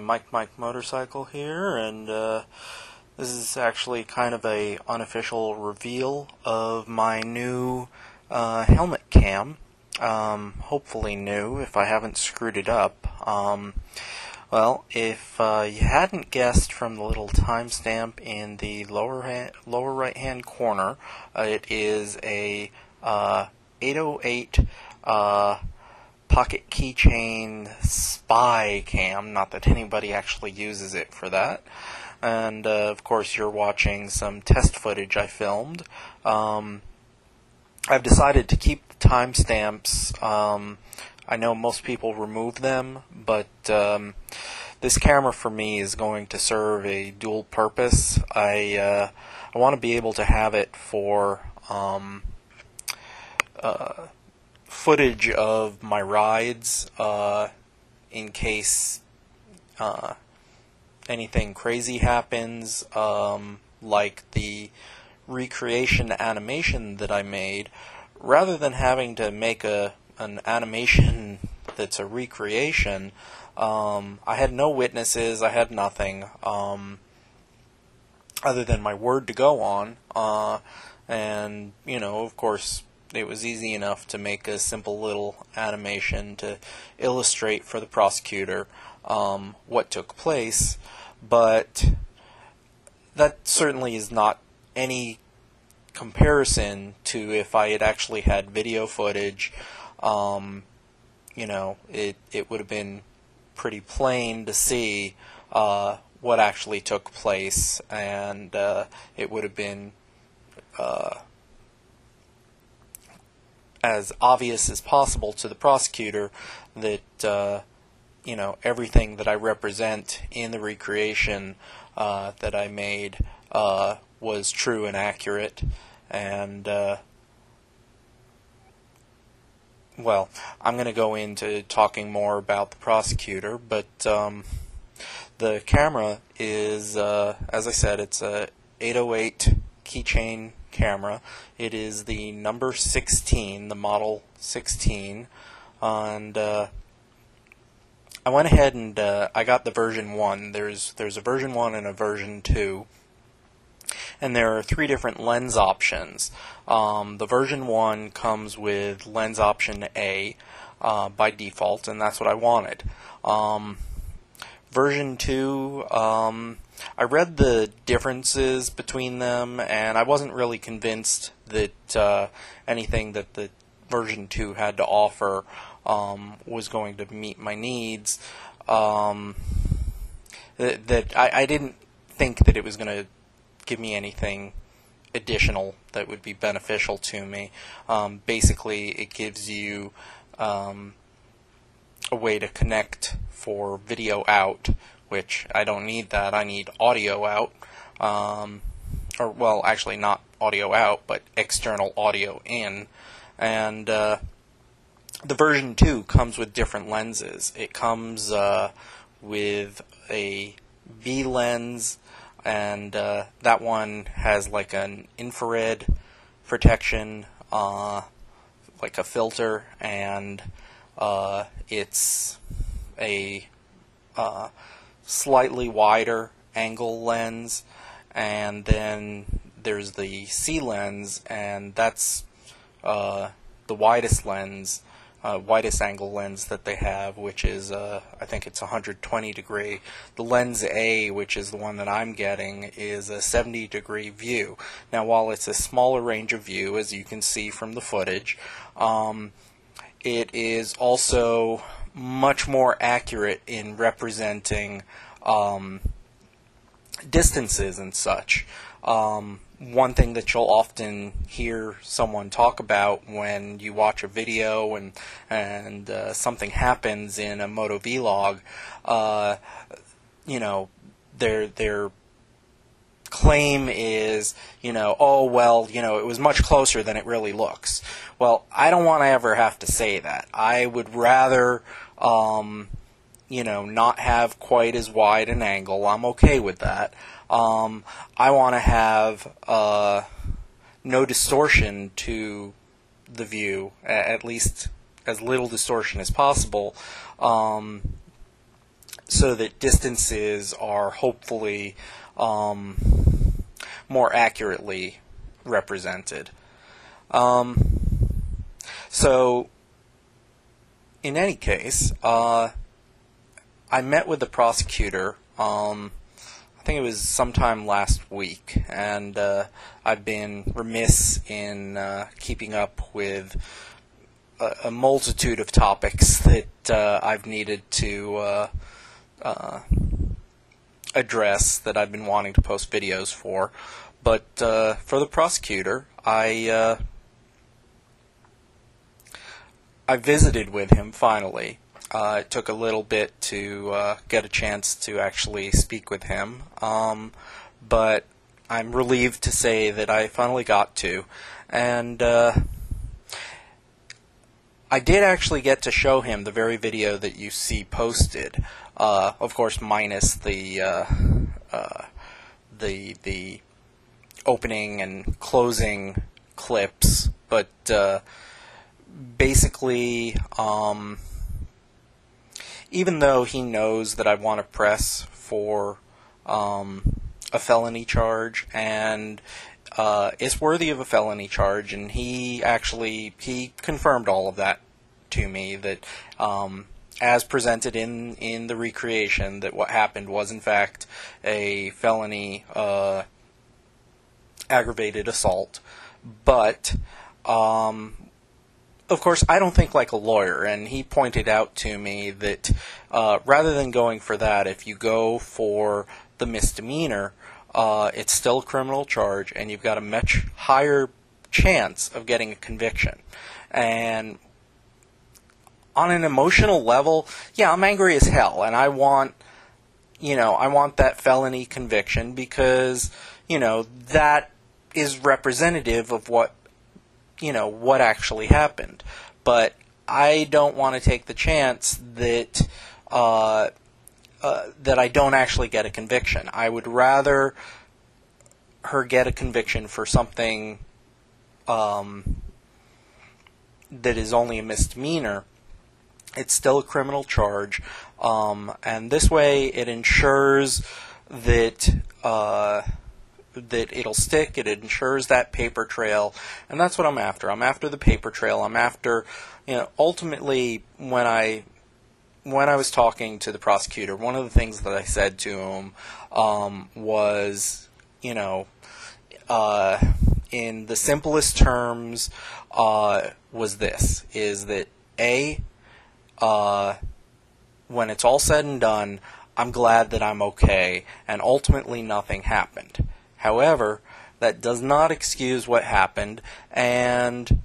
mikemikemotorcycle here, and this is actually kind of a unofficial reveal of my new helmet cam. Hopefully new, if I haven't screwed it up. Well, if you hadn't guessed from the little timestamp in the lower right hand corner, it is a 808 pocket keychain spy cam. Not that anybody actually uses it for that. And of course you're watching some test footage I filmed. I've decided to keep the timestamps. I know most people remove them, but this camera for me is going to serve a dual purpose. I want to be able to have it for footage of my rides in case anything crazy happens, like the recreation animation that I made. Rather than having to make an animation that's a recreation, I had no witnesses, I had nothing other than my word to go on, and you know, of course, it was easy enough to make a simple little animation to illustrate for the prosecutor what took place, but that certainly is not any comparison to if I had actually had video footage. You know, it would have been pretty plain to see what actually took place, and it would have been as obvious as possible to the prosecutor that you know, everything that I represent in the recreation that I made was true and accurate. And well, I'm going to go into talking more about the prosecutor, but the camera is, as I said, it's a 808 keychain camera. It is the number 16, the model 16, and I went ahead and I got the version 1. There's a version 1 and a version 2. And there are 3 different lens options. The version 1 comes with lens option A by default, and that's what I wanted. Version 2, I read the differences between them, and I wasn't really convinced that anything that the version 2 had to offer was going to meet my needs. I didn't think that it was going to give me anything additional that would be beneficial to me. Basically, it gives you a way to connect for video out, which I don't need that. I need audio out, or well, actually not audio out, but external audio in. And the version 2 comes with different lenses. It comes with a B lens, and that one has like an infrared protection, like a filter, and it's a slightly wider angle lens. And then there's the C lens, and that's the widest lens, widest angle lens that they have, which is I think it's 120 degree. The lens A, which is the one that I'm getting, is a 70 degree view. Now, while it's a smaller range of view, as you can see from the footage, it is also much more accurate in representing distances and such. One thing that you'll often hear someone talk about when you watch a video and something happens in a moto vlog, you know, their claim is, you know, oh well, you know, it was much closer than it really looks. Well, I don't want to ever have to say that. I would rather you know, not have quite as wide an angle. I'm okay with that. I want to have no distortion to the view, at least as little distortion as possible. so that distances are hopefully more accurately represented. So, in any case, I met with the prosecutor, I think it was sometime last week, and I've been remiss in keeping up with a multitude of topics that I've needed to address, that I've been wanting to post videos for. But for the prosecutor, I visited with him finally. It took a little bit to get a chance to actually speak with him, but I'm relieved to say that I finally got to. And I did actually get to show him the very video that you see posted, of course minus the opening and closing clips, but basically, even though he knows that I want to press for a felony charge, and it's worthy of a felony charge, and he confirmed all of that to me, that as presented in the recreation, that what happened was in fact a felony aggravated assault. But of course, I don't think like a lawyer, and he pointed out to me that rather than going for that, if you go for the misdemeanor, it's still a criminal charge, and you've got a much higher chance of getting a conviction. And on an emotional level, yeah, I'm angry as hell, and I want that felony conviction, because, that is representative of what actually happened. But I don't want to take the chance that that I don't actually get a conviction. I would rather her get a conviction for something that is only a misdemeanor. It's still a criminal charge, and this way it ensures that that it'll stick. It ensures that paper trail, and that's what I'm after. I'm after the paper trail. I'm after, ultimately, when I was talking to the prosecutor, one of the things that I said to him was, in the simplest terms, was this, is that when it's all said and done, I'm glad that I'm okay, and ultimately nothing happened. However, that does not excuse what happened, and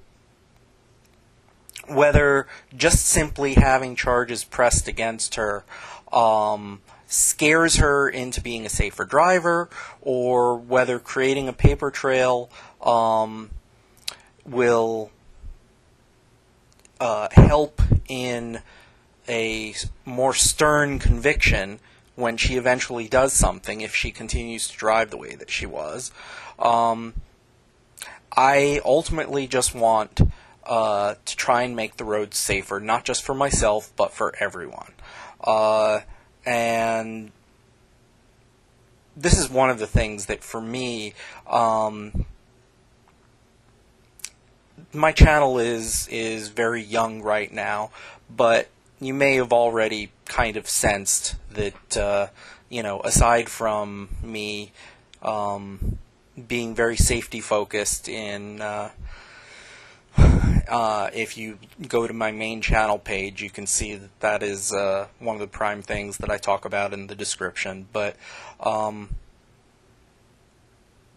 whether just simply having charges pressed against her scares her into being a safer driver, or whether creating a paper trail will help in a more stern conviction when she eventually does something, if she continues to drive the way that she was. I ultimately just want to try and make the roads safer, not just for myself, but for everyone. And this is one of the things that, for me, my channel is very young right now, but you may have already kind of sensed that, aside from me being very safety focused in, if you go to my main channel page, you can see that that is one of the prime things that I talk about in the description. But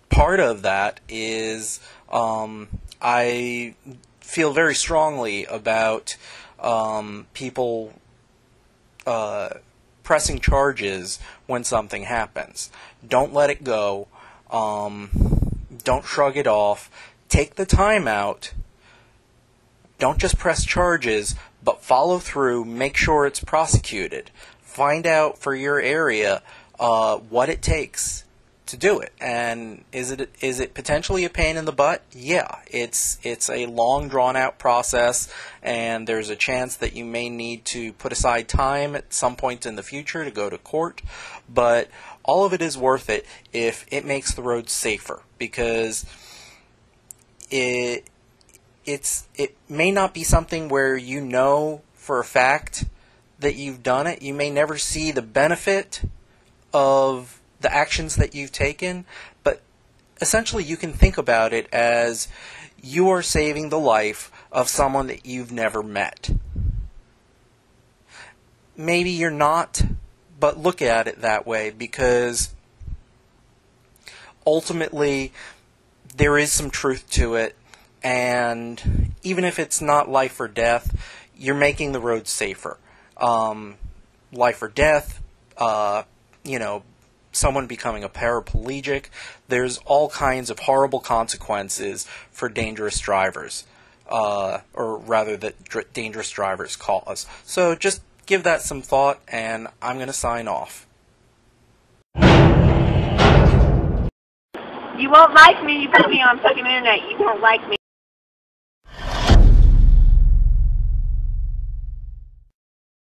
part of that is I feel very strongly about people pressing charges when something happens. Don't let it go. Don't shrug it off. Take the time out. Don't just press charges, but follow through. Make sure it's prosecuted. Find out for your area what it takes to do it. And is it potentially a pain in the butt? Yeah, it's a long drawn out process, and there's a chance that you may need to put aside time at some point in the future to go to court, but all of it is worth it if it makes the road safer, because it may not be something where you know for a fact that you've done it. You may never see the benefit of the actions that you've taken, but essentially you can think about it as you are saving the life of someone that you've never met. Maybe you're not, but look at it that way, because ultimately there is some truth to it, and even if it's not life or death, you're making the road safer. Life or death, someone becoming a paraplegic. There's all kinds of horrible consequences for dangerous drivers, or rather that dangerous drivers cause. So just give that some thought, and I'm going to sign off. You won't like me. You put me on fucking internet. You won't like me.